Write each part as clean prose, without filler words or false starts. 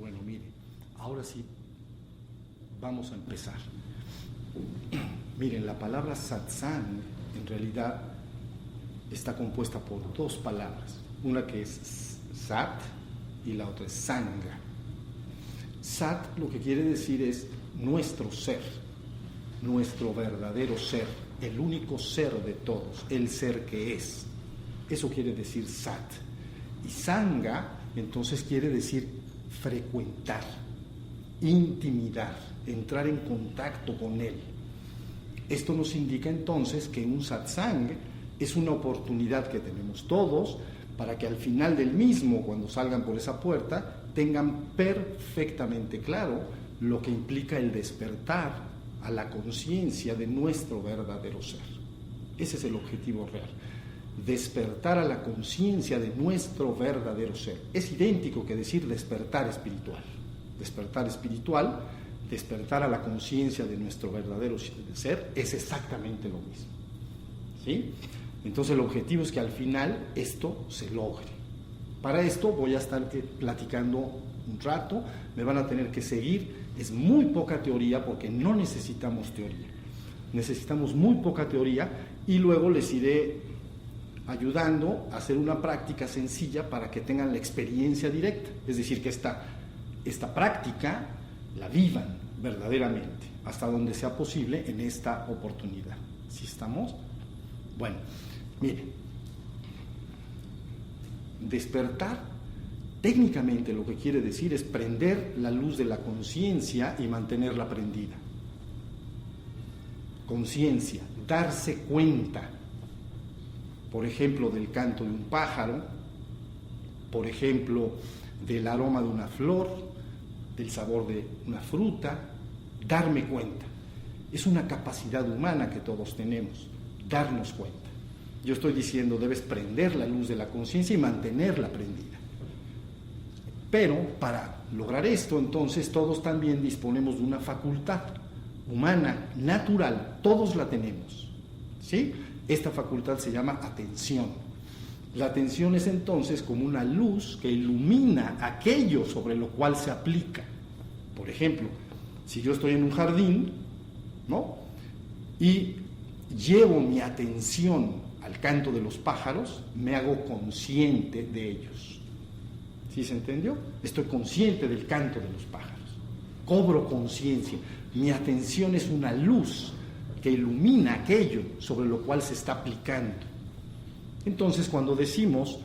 Bueno, mire, ahora sí vamos a empezar. Miren, la palabra satsang en realidad está compuesta por dos palabras, una que es sat y la otra es sanga. Sat lo que quiere decir es nuestro ser, nuestro verdadero ser, el único ser de todos, el ser que es. Eso quiere decir sat. Y sanga entonces quiere decir frecuentar, intimidar, entrar en contacto con él. Esto nos indica entonces que un satsang es una oportunidad que tenemos todos para que al final del mismo, cuando salgan por esa puerta, tengan perfectamente claro lo que implica el despertar a la conciencia de nuestro verdadero ser. Ese es el objetivo real. Despertar a la conciencia de nuestro verdadero ser. Es idéntico que decir despertar espiritual. Despertar espiritual, despertar a la conciencia de nuestro verdadero ser, es exactamente lo mismo. ¿Sí? Entonces el objetivo es que al final esto se logre. Para esto voy a estar platicando un rato, me van a tener que seguir. Es muy poca teoría porque no necesitamos teoría. Necesitamos muy poca teoría y luego les iré ayudando a hacer una práctica sencilla para que tengan la experiencia directa. Es decir, que esta práctica la vivan verdaderamente, hasta donde sea posible en esta oportunidad. ¿Sí estamos? Bueno, miren, despertar técnicamente lo que quiere decir es prender la luz de la conciencia y mantenerla prendida. Conciencia, darse cuenta, por ejemplo, del canto de un pájaro, por ejemplo, del aroma de una flor, del sabor de una fruta, darme cuenta. Es una capacidad humana que todos tenemos, darnos cuenta. Yo estoy diciendo, debes prender la luz de la conciencia y mantenerla prendida. Pero para lograr esto, entonces, todos también disponemos de una facultad humana, natural, todos la tenemos, ¿sí? Esta facultad se llama atención. La atención es entonces como una luz que ilumina aquello sobre lo cual se aplica. Por ejemplo, si yo estoy en un jardín, ¿no?, y llevo mi atención al canto de los pájaros, me hago consciente de ellos. ¿Sí se entendió? Estoy consciente del canto de los pájaros. Cobro conciencia. Mi atención es una luz que ilumina aquello sobre lo cual se está aplicando. Entonces, cuando decimos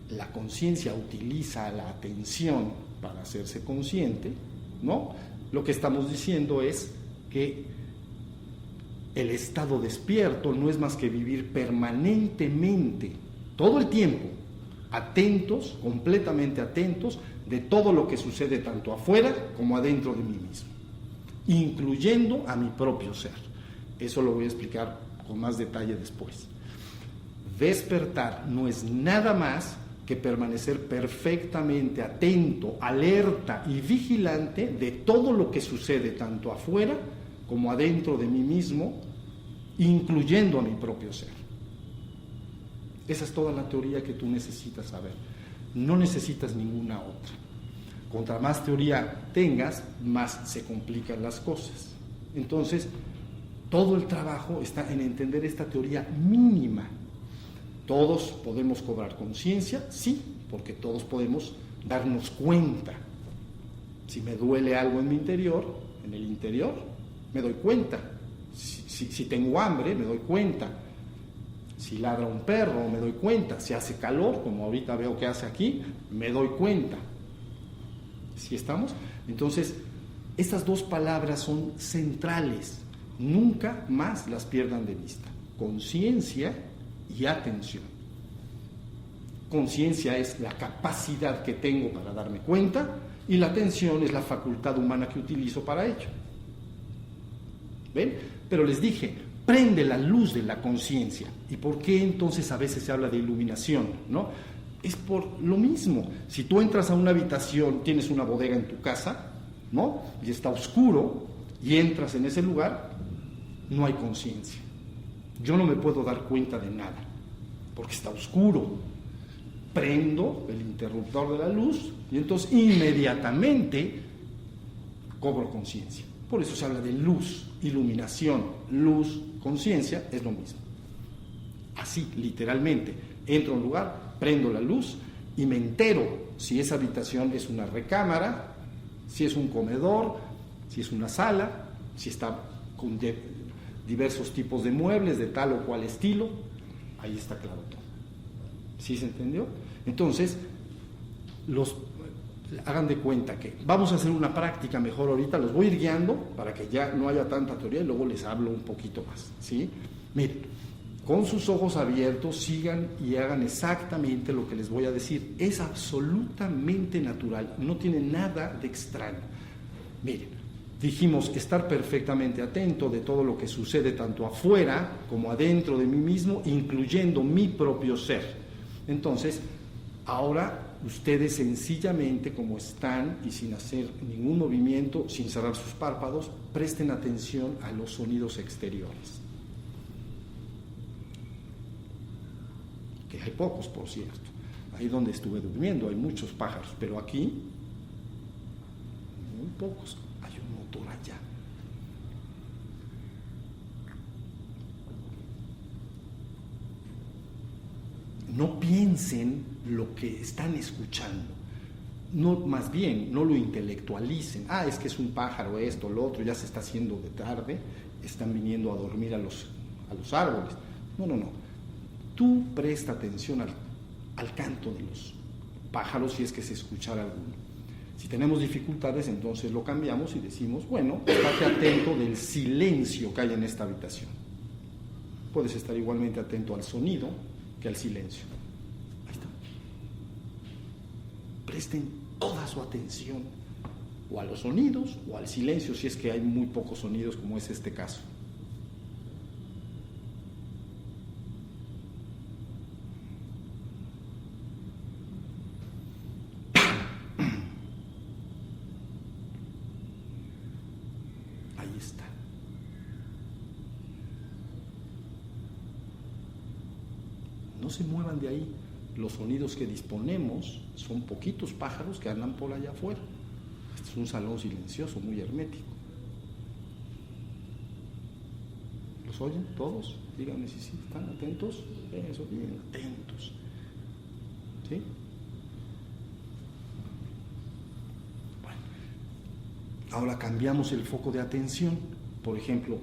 la conciencia utiliza la atención para hacerse consciente, ¿no?, lo que estamos diciendo es que el estado despierto no es más que vivir permanentemente, todo el tiempo, atentos, completamente atentos de todo lo que sucede tanto afuera como adentro de mí mismo, incluyendo a mi propio ser. Eso lo voy a explicar con más detalle después. Despertar no es nada más que permanecer perfectamente atento, alerta y vigilante de todo lo que sucede tanto afuera como adentro de mí mismo, incluyendo a mi propio ser. Esa es toda la teoría que tú necesitas saber. No necesitas ninguna otra. Contra más teoría tengas, más se complican las cosas. Entonces, todo el trabajo está en entender esta teoría mínima. ¿Todos podemos cobrar conciencia? Sí, porque todos podemos darnos cuenta. Si me duele algo en mi interior, en el interior, me doy cuenta. Si tengo hambre, me doy cuenta. Si ladra un perro, me doy cuenta. Si hace calor, como ahorita veo que hace aquí, me doy cuenta. ¿Sí estamos? Entonces, estas dos palabras son centrales. Nunca más las pierdan de vista. Conciencia y atención. Conciencia es la capacidad que tengo para darme cuenta y la atención es la facultad humana que utilizo para ello. ¿Ven? Pero les dije, prende la luz de la conciencia. ¿Y por qué entonces a veces se habla de iluminación, ¿no? Es por lo mismo. Si tú entras a una habitación, tienes una bodega en tu casa, ¿no?, y está oscuro, y entras en ese lugar, no hay conciencia. Yo no me puedo dar cuenta de nada, porque está oscuro. prendo el interruptor de la luz y entonces inmediatamente cobro conciencia. Por eso se habla de luz, iluminación, luz, conciencia, es lo mismo. Así, literalmente, entro a un lugar, prendo la luz y me entero si esa habitación es una recámara, si es un comedor, si es una sala, si está con diversos tipos de muebles de tal o cual estilo. Ahí está claro todo. ¿Sí se entendió? Entonces, hagan de cuenta que vamos a hacer una práctica mejor ahorita, los voy a ir guiando para que ya no haya tanta teoría y luego les hablo un poquito más, ¿sí? Miren, con sus ojos abiertos sigan y hagan exactamente lo que les voy a decir. Es absolutamente natural, no tiene nada de extraño. Miren, dijimos estar perfectamente atento de todo lo que sucede tanto afuera como adentro de mí mismo, incluyendo mi propio ser. Entonces, ahora ustedes sencillamente como están y sin hacer ningún movimiento, sin cerrar sus párpados, presten atención a los sonidos exteriores. Que hay pocos, por cierto. Ahí donde estuve durmiendo hay muchos pájaros, pero aquí muy pocos. Hay un motor allá. No piensen lo que están escuchando. No, más bien, no lo intelectualicen. Es que es un pájaro, esto, lo otro, ya se está haciendo de tarde, están viniendo a dormir a los árboles. No. Tú presta atención al canto de los pájaros si es que se escuchara alguno. Si tenemos dificultades, entonces lo cambiamos y decimos, bueno, estate atento del silencio que hay en esta habitación. Puedes estar igualmente atento al sonido que al silencio. Ahí está. Presten toda su atención o a los sonidos o al silencio si es que hay muy pocos sonidos como es este caso. Ahí está. No se muevan de ahí. Los sonidos que disponemos son poquitos pájaros que andan por allá afuera. Este es un salón silencioso, muy hermético. ¿Los oyen todos? Díganme si sí, ¿están atentos? Eso, bien, atentos. ¿Sí? Bueno, ahora cambiamos el foco de atención. Por ejemplo,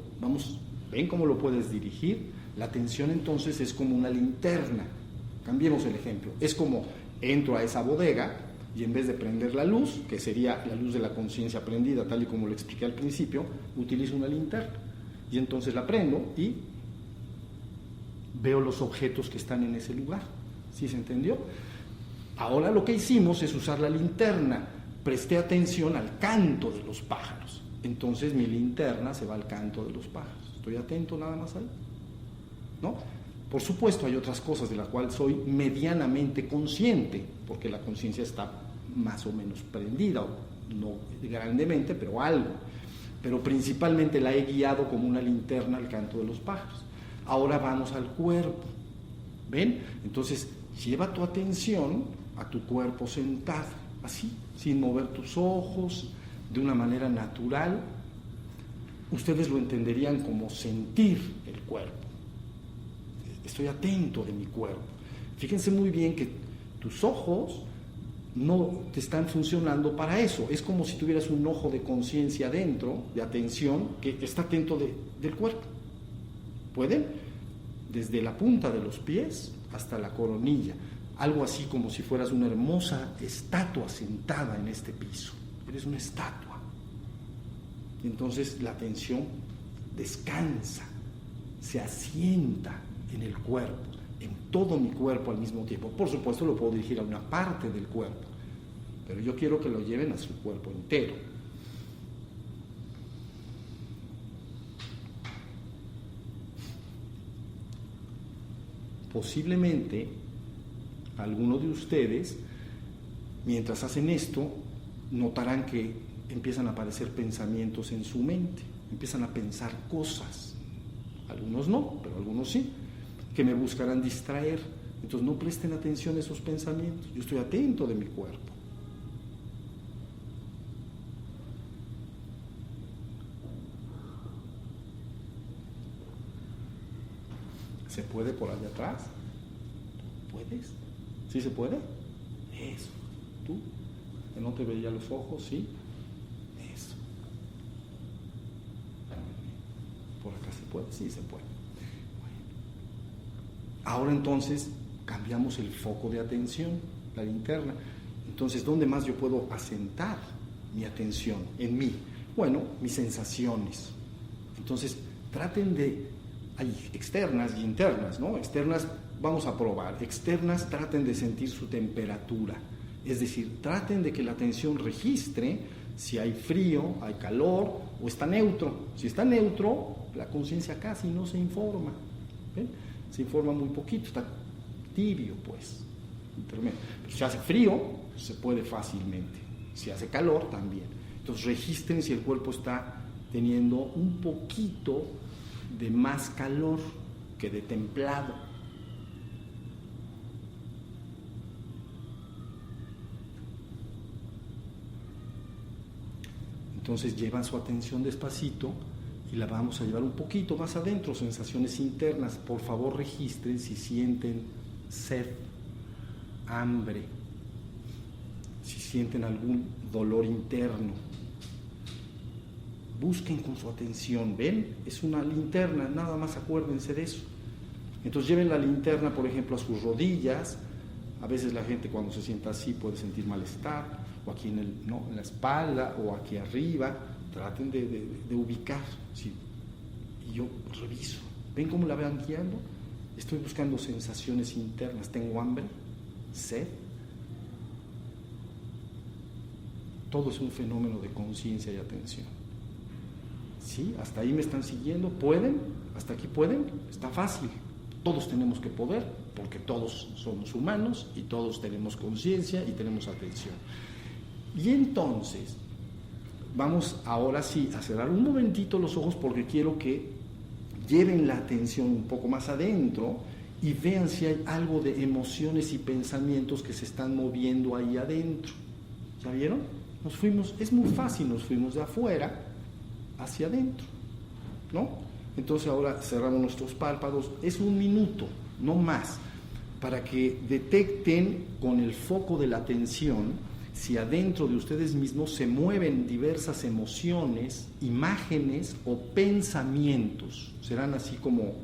¿ven cómo lo puedes dirigir? La atención entonces es como una linterna. Cambiemos el ejemplo. Es como entro a esa bodega y en vez de prender la luz, que sería la luz de la conciencia prendida, tal y como lo expliqué al principio, utilizo una linterna. Y entonces la prendo y veo los objetos que están en ese lugar. ¿Sí se entendió? Ahora lo que hicimos es usar la linterna. Presté atención al canto de los pájaros. Entonces mi linterna se va al canto de los pájaros. ¿Estoy atento nada más ahí? ¿No? Por supuesto hay otras cosas de las cuales soy medianamente consciente, porque la conciencia está más o menos prendida, no grandemente, pero algo. Pero principalmente la he guiado como una linterna al canto de los pájaros. Ahora vamos al cuerpo. ¿Ven? Entonces lleva tu atención a tu cuerpo sentado, así, sin mover tus ojos, de una manera natural. Ustedes lo entenderían como sentir el cuerpo. Estoy atento de mi cuerpo. Fíjense muy bien que tus ojos no te están funcionando para eso. Es como si tuvieras un ojo de conciencia dentro, de atención, que está atento del cuerpo. ¿Pueden? Desde la punta de los pies hasta la coronilla. Algo así como si fueras una hermosa estatua sentada en este piso. Eres una estatua. Entonces la atención descansa, se asienta en el cuerpo, en todo mi cuerpo al mismo tiempo. Por supuesto lo puedo dirigir a una parte del cuerpo, pero yo quiero que lo lleven a su cuerpo entero. Posiblemente algunos de ustedes, mientras hacen esto, notarán que empiezan a aparecer pensamientos en su mente, empiezan a pensar cosas. Algunos no, pero algunos sí, que me buscarán distraer. Entonces no presten atención a esos pensamientos, yo estoy atento de mi cuerpo. ¿Se puede por allá atrás? ¿Puedes? ¿Sí se puede? Eso. ¿Tú? ¿Que no te veía los ojos? ¿Sí? Eso. ¿Por acá se puede? Sí se puede. Bueno. Ahora entonces cambiamos el foco de atención, la linterna. Entonces, ¿dónde más yo puedo asentar mi atención? En mí. Bueno, mis sensaciones. Entonces, traten de... Hay externas y internas, ¿no? Externas vamos a probar. Externas, traten de sentir su temperatura. Es decir, traten de que la atención registre si hay frío, hay calor o está neutro. Si está neutro, la conciencia casi no se informa. ¿Ven? Se informa muy poquito, está tibio, pues. Intermedio. Pero si hace frío, pues se puede fácilmente. Si hace calor, también. Entonces, registren si el cuerpo está teniendo un poquito de más calor que de templado. Entonces llevan su atención despacito y la vamos a llevar un poquito más adentro, sensaciones internas. Por favor, registren si sienten sed, hambre, si sienten algún dolor interno. Busquen con su atención, ¿ven? Es una linterna, nada más acuérdense de eso. Entonces lleven la linterna, por ejemplo, a sus rodillas. A veces la gente cuando se sienta así puede sentir malestar, o aquí en la espalda, o aquí arriba. Traten de ubicar, ¿sí? Y yo reviso. ¿Ven cómo la van guiando? Estoy buscando sensaciones internas. ¿Tengo hambre? ¿Sed? Todo es un fenómeno de conciencia y atención. ¿Sí? ¿Hasta ahí me están siguiendo? ¿Pueden? ¿Hasta aquí pueden? Está fácil. Todos tenemos que poder, porque todos somos humanos y todos tenemos conciencia y tenemos atención. Y entonces, vamos ahora sí a cerrar un momentito los ojos porque quiero que lleven la atención un poco más adentro y vean si hay algo de emociones y pensamientos que se están moviendo ahí adentro. ¿Ya vieron? Nos fuimos, es muy fácil, nos fuimos de afuera hacia adentro, ¿no? Entonces ahora cerramos nuestros párpados, es 1 minuto, no más, para que detecten con el foco de la atención si adentro de ustedes mismos se mueven diversas emociones, imágenes o pensamientos. Serán así como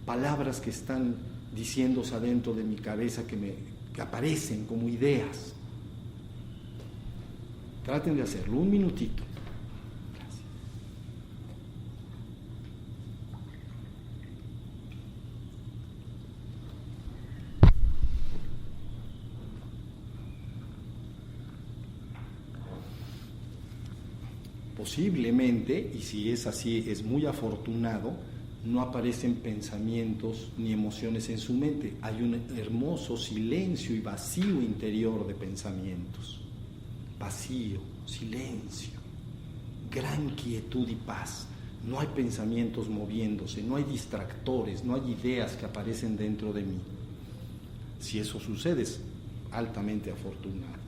palabras que están diciéndose adentro de mi cabeza que aparecen como ideas. Traten de hacerlo, 1 minutito. Posiblemente, y si es así, es muy afortunado, no aparecen pensamientos ni emociones en su mente. Hay un hermoso silencio y vacío interior de pensamientos. Vacío, silencio, gran quietud y paz. No hay pensamientos moviéndose, no hay distractores, no hay ideas que aparecen dentro de mí. Si eso sucede, es altamente afortunado.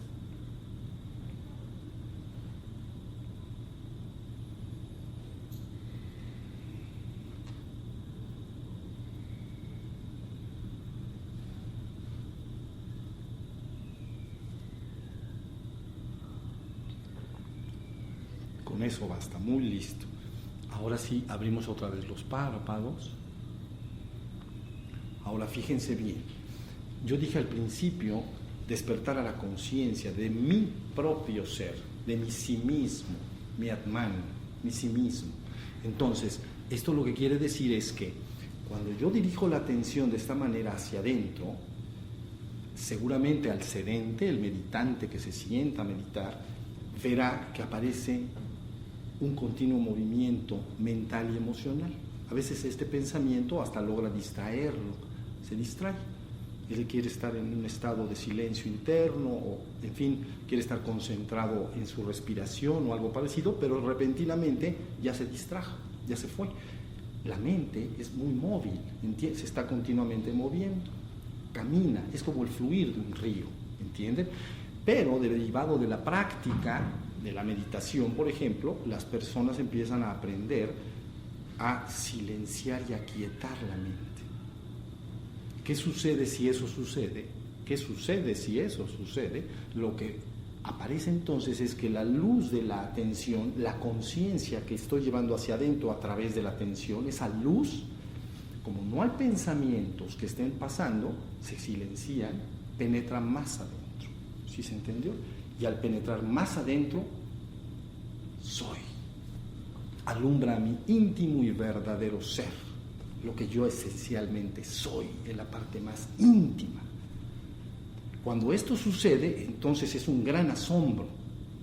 Con eso basta, muy listo. Ahora sí, abrimos otra vez los párpados. Ahora fíjense bien. Yo dije al principio, despertar a la conciencia de mi propio ser, de mi sí mismo, mi Atman, mi sí mismo. Entonces, esto lo que quiere decir es que cuando yo dirijo la atención de esta manera hacia adentro, seguramente al sedente, el meditante que se sienta a meditar, verá que aparece un continuo movimiento mental y emocional. A veces este pensamiento hasta logra distraerlo, se distrae. Él quiere estar en un estado de silencio interno o, en fin, quiere estar concentrado en su respiración o algo parecido, pero repentinamente ya se distrajo, ya se fue. La mente es muy móvil, se está continuamente moviendo. camina, es como el fluir de un río, ¿entienden? Pero derivado de la práctica de la meditación, por ejemplo, las personas empiezan a aprender a silenciar y a aquietar la mente. ¿Qué sucede si eso sucede? ¿Qué sucede si eso sucede? Lo que aparece entonces es que la luz de la atención, la conciencia que estoy llevando hacia adentro a través de la atención, esa luz, como no hay pensamientos que estén pasando, se silencian, penetra más adentro. ¿Sí se entendió? Y al penetrar más adentro, soy. Alumbra a mi íntimo y verdadero ser, lo que yo esencialmente soy, en la parte más íntima. Cuando esto sucede, entonces es un gran asombro.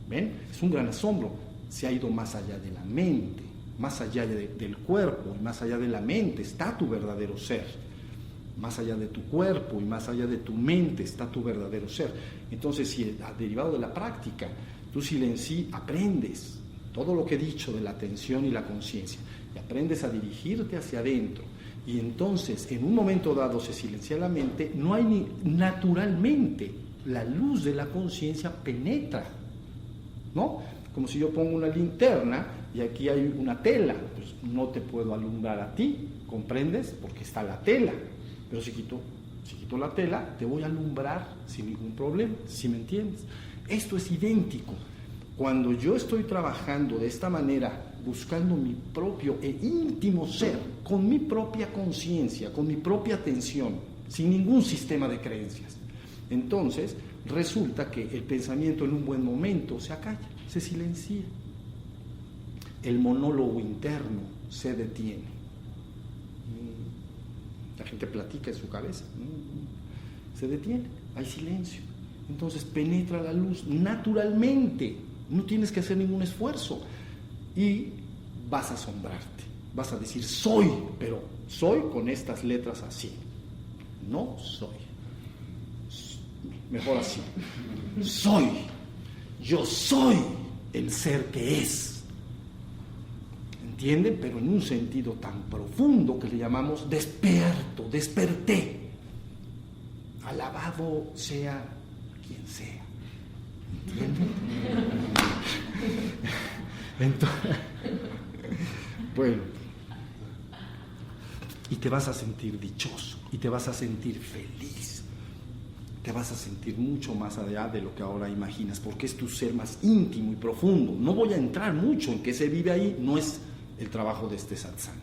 ¿Ven? Es un gran asombro. Se ha ido más allá de la mente, más allá del cuerpo, y más allá de la mente está tu verdadero ser. Más allá de tu cuerpo y más allá de tu mente está tu verdadero ser. Entonces, si derivado de la práctica, tú aprendes todo lo que he dicho de la atención y la conciencia, y aprendes a dirigirte hacia adentro, y entonces en un momento dado se silencia la mente, no hay naturalmente la luz de la conciencia penetra, ¿no? Como si yo pongo una linterna y aquí hay una tela, pues no te puedo alumbrar a ti, ¿comprendes? Porque está la tela, pero si quito la tela, te voy a alumbrar sin ningún problema, ¿sí me entiendes? Esto es idéntico. Cuando yo estoy trabajando de esta manera, buscando mi propio e íntimo ser, con mi propia conciencia, con mi propia atención, sin ningún sistema de creencias, entonces resulta que el pensamiento en un buen momento se acalla, se silencia. El monólogo interno se detiene. La gente platica en su cabeza, se detiene, hay silencio. Entonces penetra la luz naturalmente. No tienes que hacer ningún esfuerzo y vas a asombrarte, vas a decir soy, pero soy con estas letras así, no soy, mejor así, soy, yo soy el ser que es, ¿entienden? Pero en un sentido tan profundo que le llamamos despierto, desperté, alabado sea quien sea. ¿Entienden? Entonces, bueno, y te vas a sentir dichoso, y te vas a sentir feliz, te vas a sentir mucho más allá de lo que ahora imaginas, porque es tu ser más íntimo y profundo. No voy a entrar mucho en qué se vive ahí, no es el trabajo de este satsang,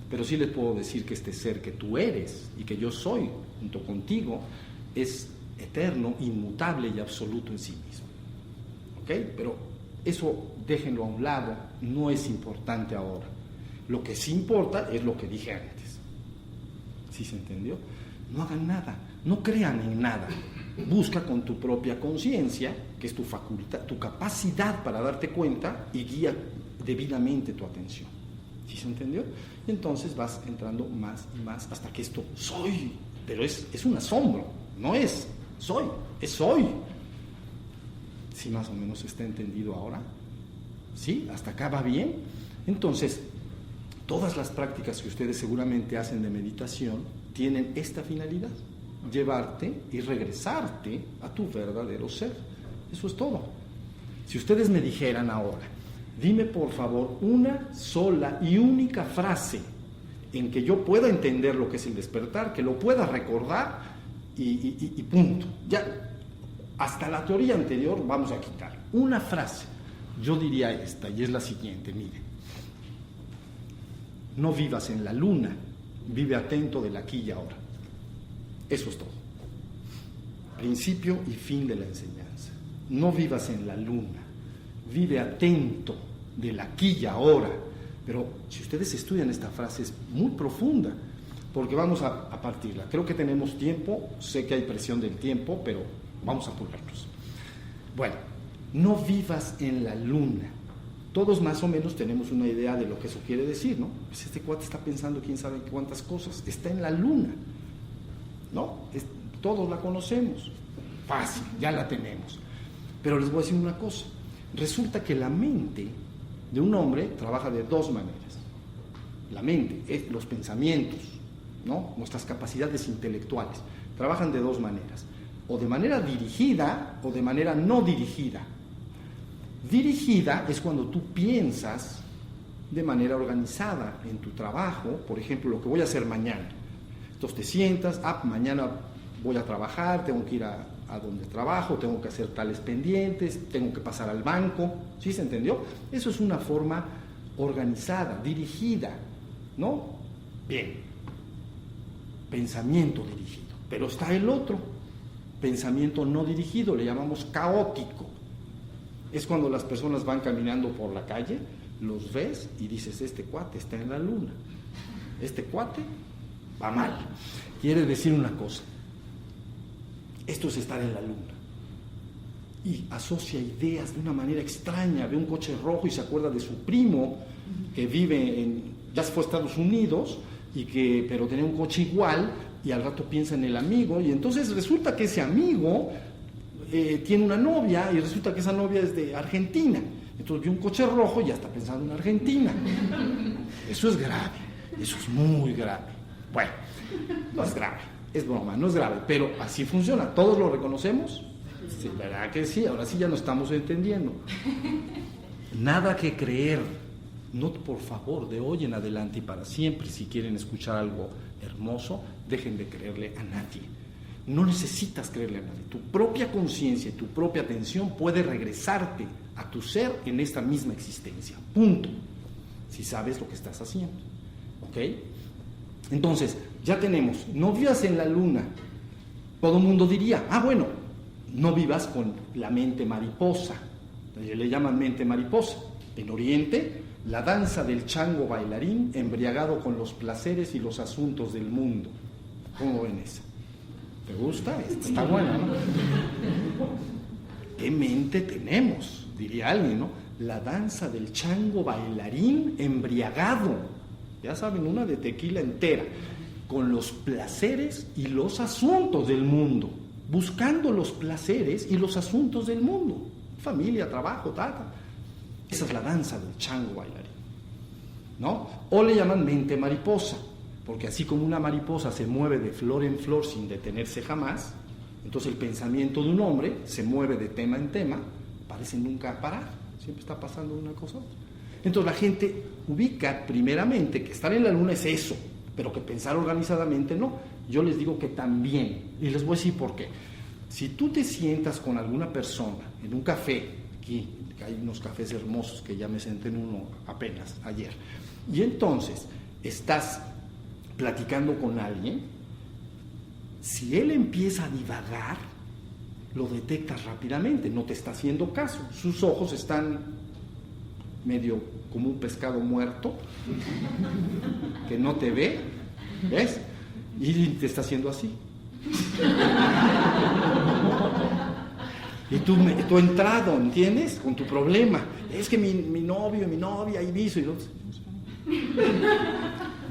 pero sí les puedo decir que este ser que tú eres y que yo soy junto contigo es eterno, inmutable y absoluto en sí mismo. ¿Ok? Pero eso déjenlo a un lado, no es importante ahora. Lo que sí importa es lo que dije antes. ¿Sí se entendió? No hagan nada, no crean en nada. Busca con tu propia conciencia, que es tu facultad, tu capacidad para darte cuenta, y guía debidamente tu atención. ¿Sí se entendió? Y entonces vas entrando más y más hasta que esto soy, pero es un asombro, no es soy, es soy. ¿Sí más o menos está entendido ahora? ¿Sí? ¿Hasta acá va bien? Entonces, todas las prácticas que ustedes seguramente hacen de meditación tienen esta finalidad: llevarte y regresarte a tu verdadero ser. Eso es todo. Si ustedes me dijeran ahora, dime por favor una sola y única frase en que yo pueda entender lo que es el despertar, que lo pueda recordar y punto. Ya, hasta la teoría anterior vamos a quitar. Una frase, yo diría esta, y es la siguiente, miren. No vivas en la luna, vive atento del aquí y ahora. Eso es todo. Principio y fin de la enseñanza. No vivas en la luna, vive atento del aquí y ahora. Pero si ustedes estudian esta frase es muy profunda, porque vamos a partirla. Creo que tenemos tiempo, sé que hay presión del tiempo, pero vamos a apurarnos. Bueno, no vivas en la luna. Todos más o menos tenemos una idea de lo que eso quiere decir, ¿no? Pues este cuate está pensando quién sabe cuántas cosas. Está en la luna, ¿no? Todos la conocemos. Fácil, ya la tenemos. Pero les voy a decir una cosa. Resulta que la mente de un hombre trabaja de dos maneras. La mente es los pensamientos, ¿no? Nuestras capacidades intelectuales. trabajan de dos maneras, o de manera dirigida o de manera no dirigida. Dirigida es cuando tú piensas de manera organizada en tu trabajo, por ejemplo, lo que voy a hacer mañana. Entonces te sientas, mañana voy a trabajar, tengo que ir a donde trabajo, tengo que hacer tales pendientes, tengo que pasar al banco, ¿sí se entendió? Eso es una forma organizada, dirigida, ¿no? Bien, pensamiento dirigido, pero está el otro, pensamiento no dirigido, le llamamos caótico. Es cuando las personas van caminando por la calle, los ves y dices, este cuate está en la luna, este cuate va mal. Quiere decir una cosa, esto es estar en la luna. Y asocia ideas de una manera extraña, ve un coche rojo y se acuerda de su primo que vive ya se fue a Estados Unidos, pero tenía un coche igual, y al rato piensa en el amigo, y entonces resulta que ese amigo tiene una novia, y resulta que esa novia es de Argentina. Entonces vio un coche rojo y ya está pensando en Argentina. Eso es grave, eso es muy grave. Bueno, no es grave, es broma, no es grave, pero así funciona. ¿Todos lo reconocemos? Sí, ¿verdad que sí? Ahora sí ya nos estamos entendiendo. Nada que creer. No, por favor, de hoy en adelante y para siempre, si quieren escuchar algo hermoso, dejen de creerle a nadie. No necesitas creerle a nadie. Tu propia conciencia y tu propia atención puede regresarte a tu ser en esta misma existencia. Punto. Si sabes lo que estás haciendo. ¿Ok? Entonces, ya tenemos, no vivas en la luna. Todo el mundo diría, bueno, no vivas con la mente mariposa. Le llaman mente mariposa. En Oriente, la danza del chango bailarín embriagado con los placeres y los asuntos del mundo. ¿Cómo ven esa? ¿Te gusta? Está buena, ¿no? ¿Qué mente tenemos? Diría alguien, ¿no? La danza del chango bailarín embriagado. Ya saben, una de tequila entera. Con los placeres y los asuntos del mundo. Buscando los placeres y los asuntos del mundo. Familia, trabajo, tal. Esa es la danza del chango bailarín, ¿no? O le llaman mente mariposa, porque así como una mariposa se mueve de flor en flor sin detenerse jamás, entonces el pensamiento de un hombre se mueve de tema en tema, parece nunca parar, siempre está pasando una cosa a otra. Entonces la gente ubica primeramente que estar en la luna es eso, pero que pensar organizadamente no. Yo les digo que también, y les voy a decir por qué. Si tú te sientas con alguna persona en un café, aquí hay unos cafés hermosos que ya me senté en uno apenas ayer, y entonces estás platicando con alguien, si él empieza a divagar, lo detectas rápidamente, no te está haciendo caso, sus ojos están medio como un pescado muerto, que no te ve, ¿ves? Y te está haciendo así. Y tú entrado, ¿entiendes? Con tu problema. Es que mi novio, mi novia, y viso, y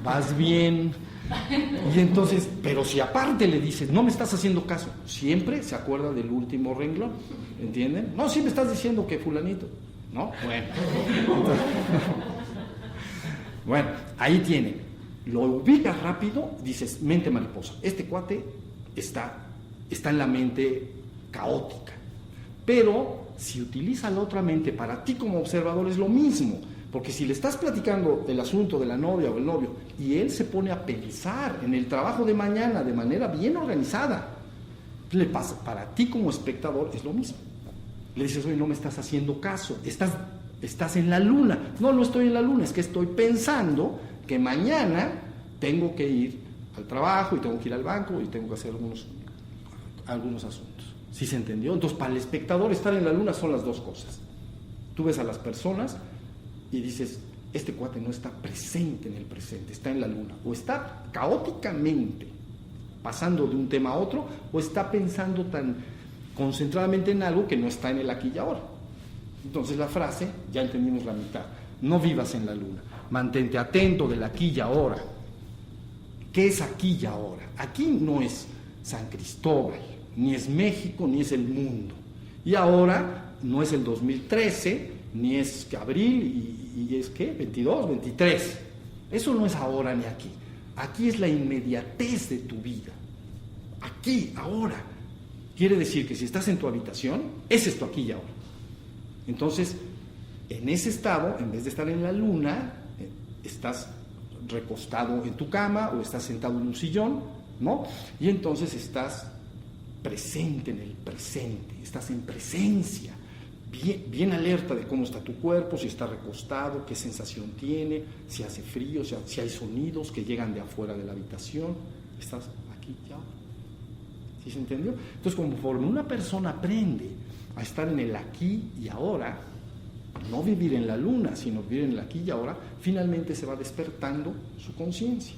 vas bien. Y entonces, pero si aparte le dices, no me estás haciendo caso, siempre se acuerda del último renglón, ¿entienden? No, sí me estás diciendo que fulanito, ¿no? Bueno. Entonces, bueno, ahí tiene. Lo ubicas rápido, dices, mente mariposa. Este cuate está en la mente caótica. Pero si utiliza la otra mente para ti como observador es lo mismo, porque si le estás platicando del asunto de la novia o el novio y él se pone a pensar en el trabajo de mañana de manera bien organizada, le pasa, para ti como espectador es lo mismo. Le dices, oye, no me estás haciendo caso, estás en la luna. No estoy en la luna, es que estoy pensando que mañana tengo que ir al trabajo y tengo que ir al banco y tengo que hacer algunos asuntos. ¿Sí se entendió? Entonces, para el espectador, estar en la luna son las dos cosas. Tú ves a las personas y dices, este cuate no está presente en el presente, está en la luna. O está caóticamente pasando de un tema a otro, o está pensando tan concentradamente en algo que no está en el aquí y ahora. Entonces, la frase, ya entendimos la mitad. No vivas en la luna. Mantente atento del aquí y ahora. ¿Qué es aquí y ahora? Aquí no es San Cristóbal, ni es México, ni es el mundo. Y ahora no es el 2013, ni es abril, y es ¿qué? 22, 23. Eso no es ahora ni aquí. Aquí es la inmediatez de tu vida. aquí, ahora. Quiere decir que si estás en tu habitación, ese es tu aquí y ahora. Entonces, en ese estado, en vez de estar en la luna, estás recostado en tu cama o estás sentado en un sillón, ¿no? Y entonces estás presente en el presente, estás en presencia, bien alerta de cómo está tu cuerpo, si está recostado, qué sensación tiene, si hace frío, si hay sonidos que llegan de afuera de la habitación. Estás aquí y ahora. ¿Sí se entendió? Entonces, conforme una persona aprende a estar en el aquí y ahora, no vivir en la luna, sino vivir en el aquí y ahora, finalmente se va despertando su conciencia.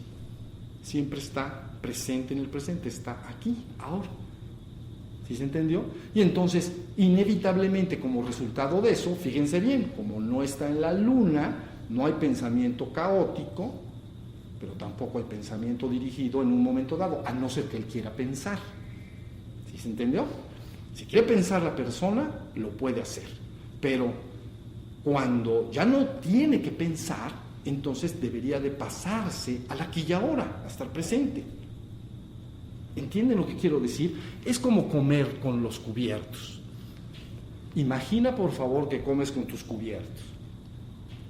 Siempre está presente en el presente, está aquí, ahora. ¿Sí se entendió? Y entonces, inevitablemente, como resultado de eso, fíjense bien, como no está en la luna, no hay pensamiento caótico, pero tampoco hay pensamiento dirigido en un momento dado, a no ser que él quiera pensar. ¿Sí se entendió? Si quiere pensar la persona, lo puede hacer, pero cuando ya no tiene que pensar, entonces debería de pasarse al aquí y ahora, a estar presente. ¿Entienden lo que quiero decir? Es como comer con los cubiertos. Imagina, por favor, que comes con tus cubiertos.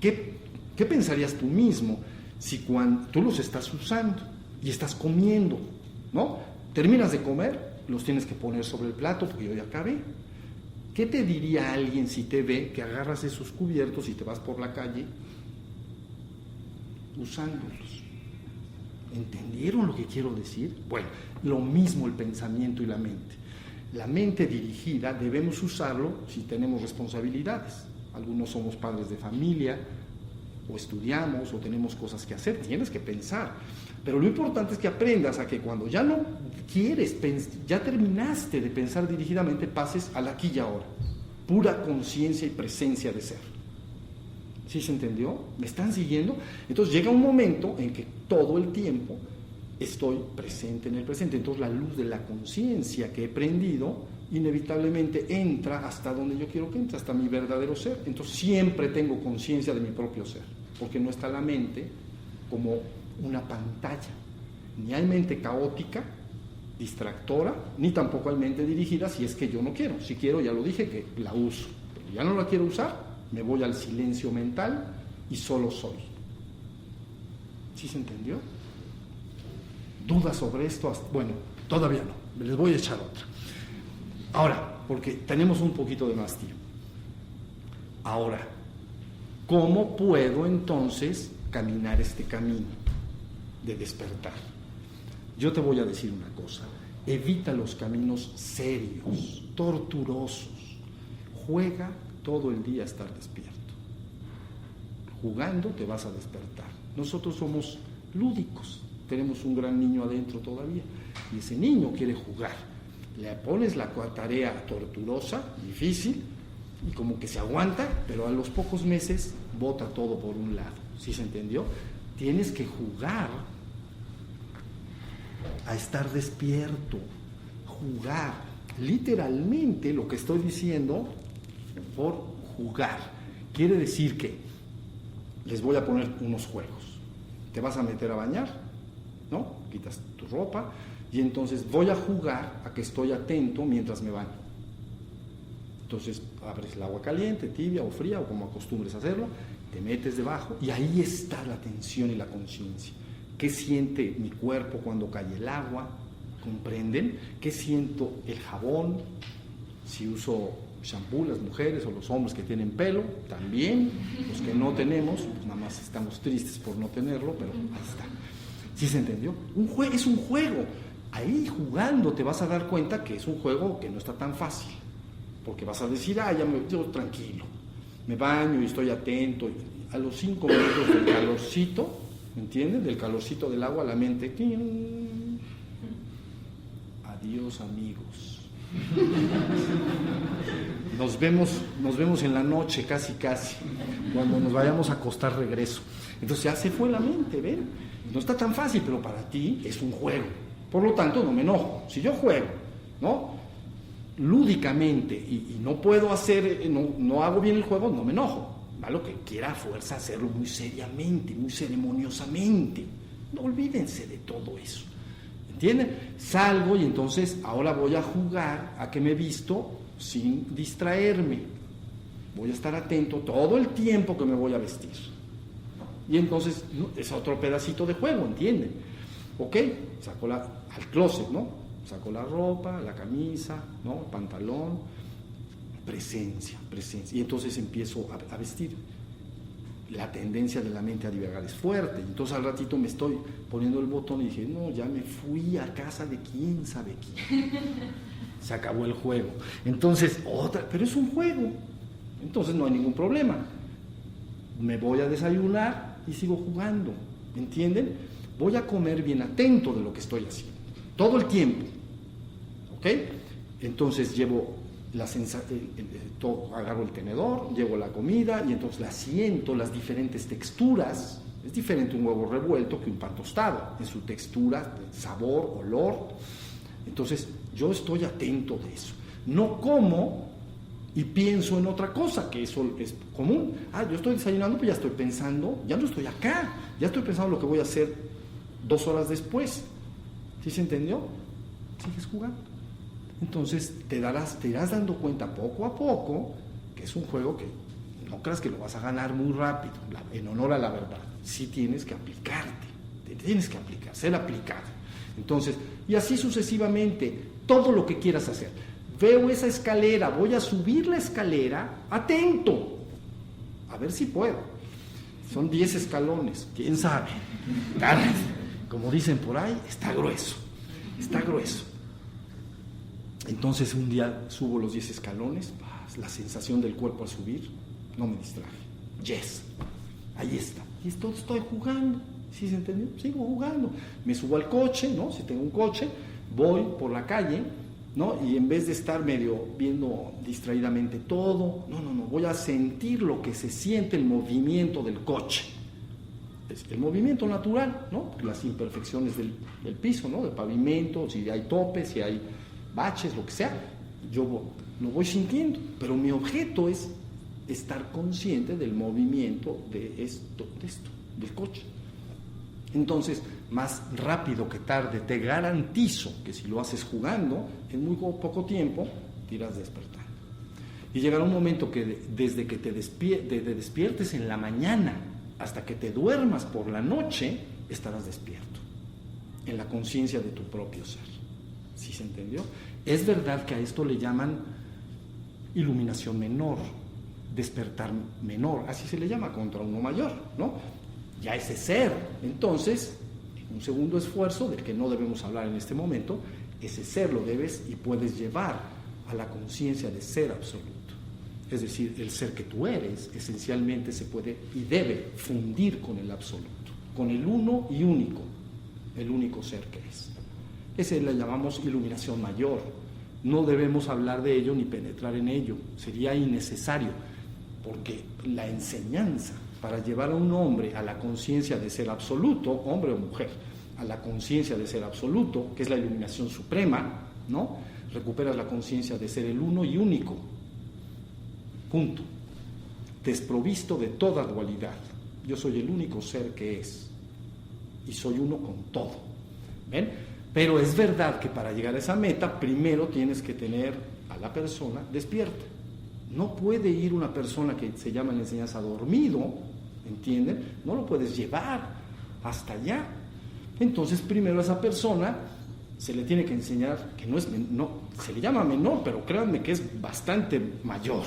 ¿Qué pensarías tú mismo si cuando tú los estás usando y estás comiendo, ¿no? Terminas de comer, los tienes que poner sobre el plato porque yo ya acabé. ¿Qué te diría alguien si te ve que agarras esos cubiertos y te vas por la calle usándolos? ¿Entendieron lo que quiero decir? Bueno, lo mismo el pensamiento y la mente. La mente dirigida debemos usarlo si tenemos responsabilidades. Algunos somos padres de familia, o estudiamos, o tenemos cosas que hacer, tienes que pensar. Pero lo importante es que aprendas a que cuando ya no quieres, ya terminaste de pensar dirigidamente, pases al aquí y ahora. Pura conciencia y presencia de ser. ¿Sí se entendió? ¿Me están siguiendo? Entonces llega un momento en que todo el tiempo estoy presente en el presente. Entonces la luz de la conciencia que he prendido inevitablemente entra hasta donde yo quiero que entre, hasta mi verdadero ser. Entonces siempre tengo conciencia de mi propio ser, porque no está la mente como una pantalla. Ni hay mente caótica, distractora, ni tampoco hay mente dirigida si es que yo no quiero. Si quiero, ya lo dije, que la uso. Pero ya no la quiero usar, me voy al silencio mental y solo soy. ¿Sí se entendió? ¿Dudas sobre esto? Bueno, todavía no, les voy a echar otra. Ahora, porque tenemos un poquito de más tiempo. Ahora, ¿cómo puedo entonces caminar este camino de despertar? Yo te voy a decir una cosa, evita los caminos serios, torturosos. Juega todo el día a estar despierto. Jugando te vas a despertar. Nosotros somos lúdicos, tenemos un gran niño adentro todavía, y ese niño quiere jugar. Le pones la tarea torturosa, difícil, y como que se aguanta, pero a los pocos meses bota todo por un lado. ¿Sí se entendió? Tienes que jugar a estar despierto, jugar. Literalmente lo que estoy diciendo por jugar quiere decir que les voy a poner unos juegos. Te vas a meter a bañar, ¿no? Quitas tu ropa y entonces voy a jugar a que estoy atento mientras me baño. Entonces abres el agua caliente, tibia o fría o como acostumbres a hacerlo, te metes debajo y ahí está la atención y la conciencia. ¿Qué siente mi cuerpo cuando cae el agua? ¿Comprenden? ¿Qué siento el jabón? Si uso shampoo, las mujeres o los hombres que tienen pelo, también. Los que no tenemos, pues nada más estamos tristes por no tenerlo, pero ahí está. ¿Sí se entendió? Es un juego. Ahí jugando te vas a dar cuenta que es un juego que no está tan fácil. Porque vas a decir, yo tranquilo, me baño y estoy atento. Y a los 5 minutos del calorcito, ¿entienden? Del calorcito del agua, la mente, ¡ting! Adiós, amigos. Nos vemos en la noche, casi. Cuando nos vayamos a acostar, regreso. Entonces ya se fue la mente, ¿ven? No está tan fácil, pero para ti es un juego. Por lo tanto, no me enojo. Si yo juego, ¿no? Lúdicamente y no puedo hacer, no hago bien el juego, no me enojo. Va lo que quiera a fuerza hacerlo muy seriamente, muy ceremoniosamente. No olvídense de todo eso. ¿entienden? Salgo y entonces ahora voy a jugar a que me visto sin distraerme. Voy a estar atento todo el tiempo que me voy a vestir. Y entonces es otro pedacito de juego, ¿entienden? ¿Ok? Saco al closet, ¿no? Saco la ropa, la camisa, ¿no? El pantalón, presencia. Y entonces empiezo a vestir. La tendencia de la mente a divagar es fuerte. Entonces al ratito me estoy poniendo el botón y dije, no, ya me fui a casa de quién sabe quién. Se acabó el juego. Entonces, pero es un juego. Entonces no hay ningún problema. Me voy a desayunar y sigo jugando. ¿Entienden? Voy a comer bien atento de lo que estoy haciendo. Todo el tiempo. ¿Ok? Entonces llevo agarro el tenedor, llevo la comida y entonces la siento, las diferentes texturas. Es diferente un huevo revuelto que un pan tostado en su textura, sabor, olor. Entonces yo estoy atento de eso. No como y pienso en otra cosa, que eso es común. Yo estoy desayunando, pues ya estoy pensando, ya no estoy acá, ya estoy pensando lo que voy a hacer 2 horas después. ¿Sí se entendió? Sigues jugando. Entonces te irás dando cuenta poco a poco que es un juego que no creas que lo vas a ganar muy rápido, en honor a la verdad. Sí tienes que aplicarte, te tienes que aplicar, ser aplicado. Entonces, y así sucesivamente, todo lo que quieras hacer. Veo esa escalera, voy a subir la escalera, atento, a ver si puedo. Son 10 escalones, quién sabe. Como dicen por ahí, está grueso. Entonces un día subo los 10 escalones, la sensación del cuerpo al subir, no me distraje. Yes, ahí está. Y estoy jugando, ¿sí se entendió? Sigo jugando. Me subo al coche, ¿no? Si tengo un coche, voy por la calle, ¿no? Y en vez de estar medio viendo distraídamente todo, no, voy a sentir lo que se siente el movimiento del coche. Es el movimiento natural, ¿no? Las imperfecciones del piso, ¿no? Del pavimento, si hay topes, si hay baches, lo que sea, yo lo voy sintiendo, pero mi objeto es estar consciente del movimiento de esto, del coche. Entonces, más rápido que tarde, te garantizo que si lo haces jugando, en muy poco tiempo te irás despertando. Y llegará un momento que desde que te despiertes en la mañana hasta que te duermas por la noche, estarás despierto, en la conciencia de tu propio ser. ¿Sí se entendió? Es verdad que a esto le llaman iluminación menor, despertar menor, así se le llama contra uno mayor, ¿no? Ya ese ser, entonces, un segundo esfuerzo del que no debemos hablar en este momento, ese ser lo debes y puedes llevar a la conciencia de ser absoluto. Es decir, el ser que tú eres, esencialmente se puede y debe fundir con el absoluto, con el uno y único, el único ser que es. Ese le llamamos iluminación mayor. No debemos hablar de ello ni penetrar en ello, sería innecesario, porque la enseñanza para llevar a un hombre a la conciencia de ser absoluto, hombre o mujer, a la conciencia de ser absoluto, que es la iluminación suprema, ¿no? Recuperas la conciencia de ser el uno y único, punto, desprovisto de toda dualidad. Yo soy el único ser que es, y soy uno con todo, ¿ven? Pero es verdad que para llegar a esa meta, primero tienes que tener a la persona despierta. No puede ir una persona que se llama en la enseñanza dormido, ¿entienden? No lo puedes llevar hasta allá. Entonces, primero a esa persona se le tiene que enseñar que se le llama menor, pero créanme que es bastante mayor.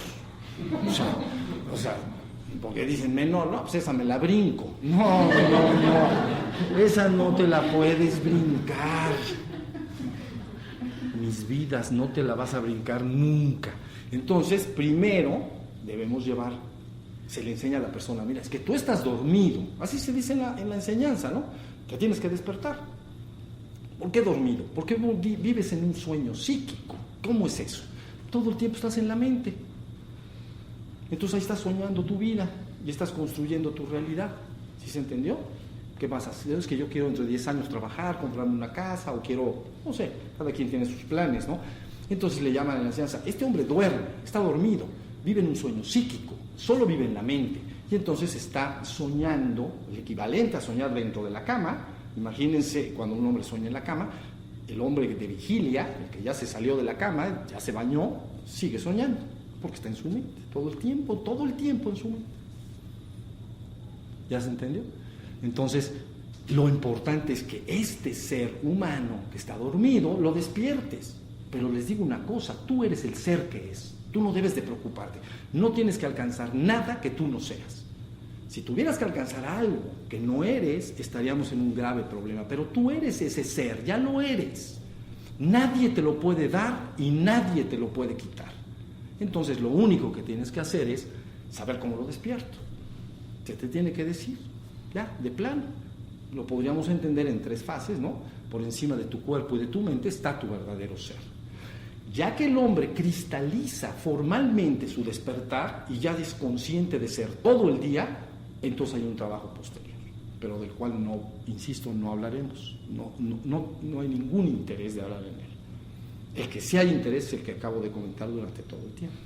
O sea, porque dicen menor, no, pues esa me la brinco. No, esa no te la puedes brincar. Mis vidas, no te la vas a brincar nunca. Entonces, primero debemos llevar, se le enseña a la persona, mira, es que tú estás dormido, así se dice en la enseñanza, ¿no? Que tienes que despertar. ¿Por qué dormido? Porque vives en un sueño psíquico. ¿Cómo es eso? Todo el tiempo estás en la mente. Entonces ahí estás soñando tu vida y estás construyendo tu realidad. ¿Sí se entendió? ¿Qué pasa? Es que yo quiero entre 10 años trabajar, comprarme una casa, o quiero, no sé, cada quien tiene sus planes, ¿no? Entonces le llaman a la enseñanza, este hombre duerme, está dormido, vive en un sueño psíquico, solo vive en la mente, y entonces está soñando, el equivalente a soñar dentro de la cama. Imagínense cuando un hombre sueña en la cama, El hombre de vigilia, el que ya se salió de la cama, ya se bañó, sigue soñando, porque está en su mente, todo el tiempo en su mente. ¿Ya se entendió? Entonces, lo importante es que este ser humano que está dormido, lo despiertes. Pero les digo una cosa, tú eres el ser que es, tú no debes de preocuparte, no tienes que alcanzar nada que tú no seas. Si tuvieras que alcanzar algo que no eres, estaríamos en un grave problema, pero tú eres ese ser, ya lo eres. Nadie te lo puede dar y nadie te lo puede quitar. Entonces lo único que tienes que hacer es saber cómo lo despierto. Se te tiene que decir, ya, de plano. Lo podríamos entender en 3 fases, ¿no? Por encima de tu cuerpo y de tu mente está tu verdadero ser. Ya que el hombre cristaliza formalmente su despertar y ya es consciente de ser todo el día, entonces hay un trabajo posterior, pero del cual no, insisto, no hablaremos. No hay ningún interés de hablar en él. El que sí hay interés es el que acabo de comentar durante todo el tiempo.